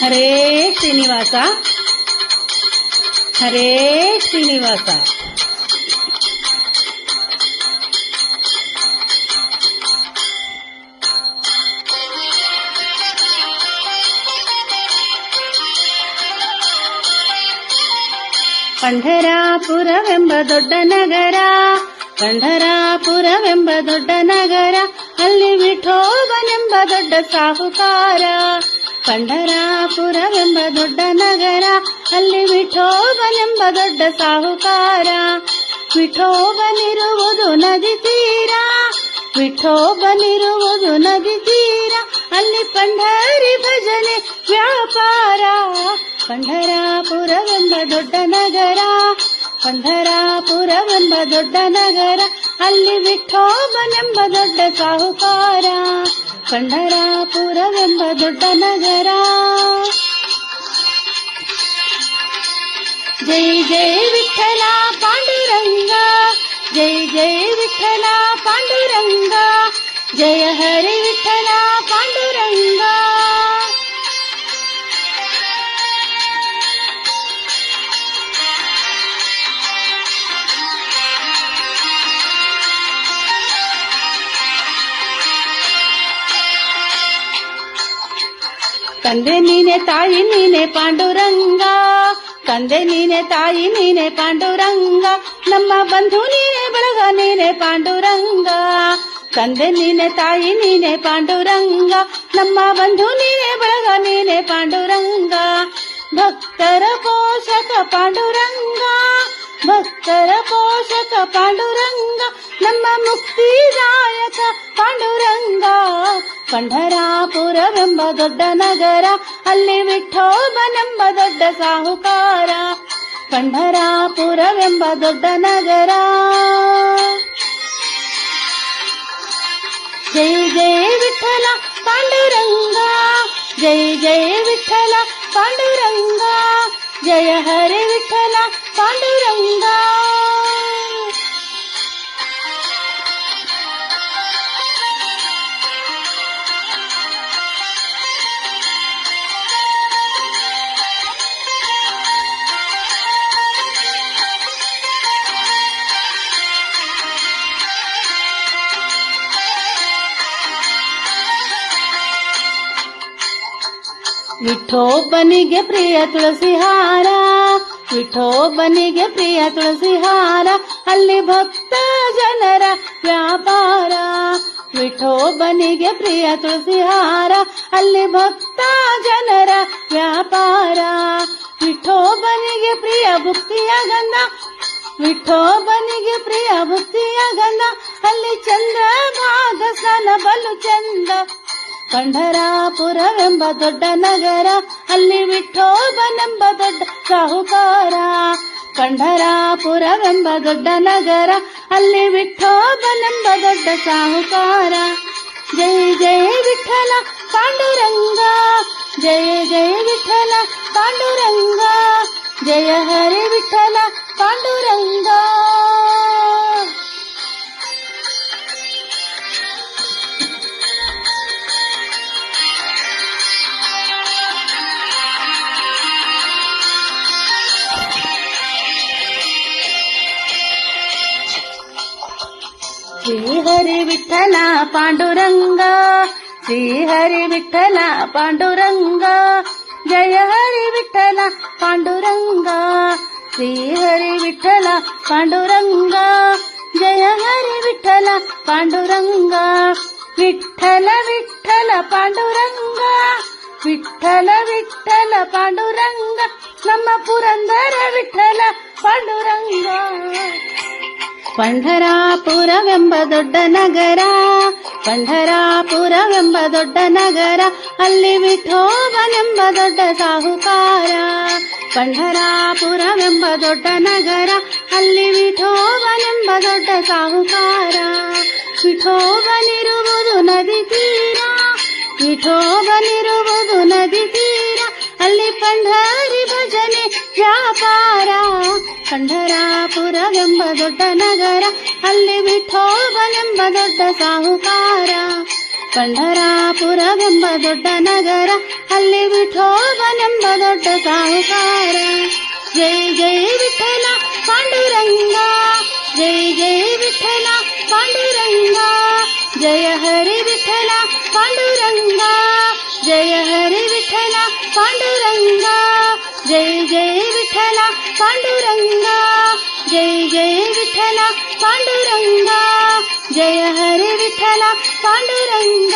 ಹರೇ ಶ್ರೀನಿವಾಸ ಹರೇ ಶ್ರೀನಿವಾಸ. ಪಂಢರಾಪುರವೆಂಬ ದೊಡ್ಡ ನಗರ, ಪಂಢರಾಪುರವೆಂಬ ದೊಡ್ಡ ನಗರ, ಅಲ್ಲಿ ವಿಠೋಬನೆಂಬ ದೊಡ್ಡ ಸಾಹುಕಾರ. ಪಂಢರಾಪುರವೆಂಬ ದೊಡ್ಡ ನಗರ, ಅಲ್ಲಿ ವಿಠೋಬನೆಂಬ ದೊಡ್ಡ ಸಾಹುಕಾರ. ವಿಠೋಬನಿರುವುದು ನದಿ ತೀರ, ವಿಠೋಬನಿರುವುದು ನದಿ ತೀರ, ಅಲ್ಲಿ ಪಂಢರಿ ಭಜನೆ ವ್ಯಾಪಾರ. ಪಂಢರಾಪುರವೆಂಬ ದೊಡ್ಡ ನಗರ, ಪಂಢರಾಪುರವೆಂಬ ದೊಡ್ಡ ನಗರ, ಅಲ್ಲಿ ವಿಠೋಬನೆಂಬ ದೊಡ್ಡ ಸಾಹುಕಾರ. ಪಂಢರಾಪುರವೆಂಬ ದೊಡ್ಡ ನಗರ. ಜೈ ಜೈ ವಿಠಲ ಪಾಂಡುರಂಗ, ಜೈ ಜೈ ವಿಠಲ ಪಾಂಡುರಂಗ, ಜಯ ಹರಿ ವಿಠಲ ಪಾಂಡುರಂಗ. ತಂದೆ ನೀನೆ ತಾಯಿ ನೀನೆ ಪಾಂಡುರಂಗ, ತಂದೆ ನೀನೆ ತಾಯಿ ನೀನೆ ಪಾಂಡುರಂಗ, ನಮ್ಮ ಬಂಧು ನೀನೆ ಬಳಗ ನೀನೆ ಪಾಂಡುರಂಗ. ತಂದೆ ನೀನೆ ತಾಯಿ ನೀನೆ ಪಾಂಡುರಂಗ, ನಮ್ಮ ಬಂಧು ನೀನೆ ಬಳಗ ನೀನೆ ಪಾಂಡುರಂಗ. ಭಕ್ತರ ಪೋಷಕ ಪಾಂಡುರಂಗ, ಭಕ್ತರ ಪೋಷಕ ಪಾಂಡುರಂಗ, ನಮ್ಮ ಮುಕ್ತಿದಾಯಕ ಪಾಂಡುರಂಗ. ಪಂಢರಾಪುರವೆಂಬ ದೊಡ್ಡ ನಗರ, ಅಲ್ಲಿ ವಿಠೋಬನೆಂಬ ದೊಡ್ಡ ಸಾಹುಕಾರ. ಪಂಢರಾಪುರವೆಂಬ ದೊಡ್ಡ ನಗರ. ಜೈ ಜೈ ವಿಠಲ ಪಾಂಡುರಂಗ, ಜೈ ಜೈ ವಿಠಲ ಪಾಂಡುರಂಗ, ಜಯ ಹರಿ ವಿಠಲ ಪಾಂಡುರಂಗ. ವಿಠೋಬನಿಗೆ ಪ್ರಿಯ ತುಳಸಿ ಹಾರ, ವಿಠೋಬನಿಗೆ ಪ್ರಿಯ ತುಳಸಿ ಹಾರ, ಅಲ್ಲಿ ಭಕ್ತ ಜನರ ವ್ಯಾಪಾರ. ವಿಠೋಬನಿಗೆ ಪ್ರಿಯ ತುಳಸಿ ಹಾರ, ಅಲ್ಲಿ ಭಕ್ತ ಜನರ ವ್ಯಾಪಾರ. ವಿಠೋಬನಿಗೆ ಪ್ರಿಯ ಭಕ್ತಿಯ ಗಂಧ, ವಿಠೋಬನಿಗೆ ಪ್ರಿಯ ಭಕ್ತಿಯ ಗಂಧ, ಅಲ್ಲಿ ಚಂದ್ರಭಾಗ ಸ್ನಾನ ಬಲು ಚಂದ. ಪಂಢರಾಪುರವೆಂಬ ದೊಡ್ಡ ನಗರ, ಅಲ್ಲಿ ವಿಠೋಬನೆಂಬ ದೊಡ್ಡ ಸಾಹುಕಾರ. ಪಂಢರಾಪುರವೆಂಬ ದೊಡ್ಡ ನಗರ, ಅಲ್ಲಿ ವಿಠೋಬನೆಂಬ ದೊಡ್ಡ ಸಾಹುಕಾರ. ಜೈ ಜೈ ವಿಠಲ ಪಾಂಡುರಂಗ, ಜಯ ಜಯ ವಿಠಲ ಪಾಂಡುರಂಗ, ಜಯ ಹರಿ ವಿಠಲ ಪಾಂಡುರಂಗ. ಶ್ರೀಹರಿ ವಿಠಲ ಪಾಂಡುರಂಗ, ಶ್ರೀಹರಿ ವಿಠಲ ಪಾಂಡುರಂಗ, ಜಯ ಹರಿ ವಿಠಲ ಪಾಂಡುರಂಗ. ಶ್ರೀಹರಿ ವಿಠಲ ಪಾಂಡುರಂಗ, ಜಯ ಹರಿ ವಿಠಲ ಪಾಂಡುರಂಗ. ವಿಠಲ ವಿಠಲ ಪಾಂಡುರಂಗ, ವಿಠಲ ವಿಠಲ ಪಾಂಡುರಂಗ, ನಮ್ಮ ಪುರಂದರ ವಿಠಲ ಪಾಂಡುರಂಗ. ಪಂಢರಾಪುರವೆಂಬ ದೊಡ್ಡ ನಗರ, ಪಂಢರಾಪುರವೆಂಬ ದೊಡ್ಡ ನಗರ, ಅಲ್ಲಿ ವಿಠೋಬನೆಂಬ ದೊಡ್ಡ ಸಾಹುಕಾರ. ಪಂಢರಾಪುರವೆಂಬ ದೊಡ್ಡ ನಗರ, ಅಲ್ಲಿ ವಿಠೋಬನೆಂಬ ದೊಡ್ಡ ಸಾಹುಕಾರ. ವಿಠೋಬನಿರುವುದು ನದಿ ತೀರ, ವಿಠೋಬನಿರುವುದು ನದಿ ತೀರ, ಅಲ್ಲಿ ಪಂಢರಿ ಭಜನೆ ವ್ಯಾಪಾರ. ಪಂಢರಾಪುರವೆಂಬ ದೊಡ್ಡ ನಗರ, ಅಲ್ಲಿ ವಿಠೋಬನೆಂಬ ದೊಡ್ಡ ಸಾಹುಕಾರ. ಪಂಢರಾಪುರವೆಂಬ ದೊಡ್ಡ ನಗರ, ಅಲ್ಲಿ ವಿಠೋಬನೆಂಬ ದೊಡ್ಡ ಸಾಹುಕಾರ. ಜೈ ಜೈ ವಿಠಲ ಪಾಂಡುರಂಗ, ಜೈ ಜೈ ವಿಠಲ ಪಾಂಡುರಂಗ, ಜಯ ಹರಿ ವಿಠಲ ಪಾಂಡುರಂಗ, ಜಯ ಹರಿ ವಿಠಲ ಪಾಂಡುರಂಗ, ಜೈ ಜೈ ವಿಠಲ ಪಾಂಡುರಂಗ, ಜೈ ಜೈ ವಿಠಲ ಪಾಂಡುರಂಗ, ಜಯ ಹರಿ ವಿಠಲ ಪಾಂಡುರಂಗ.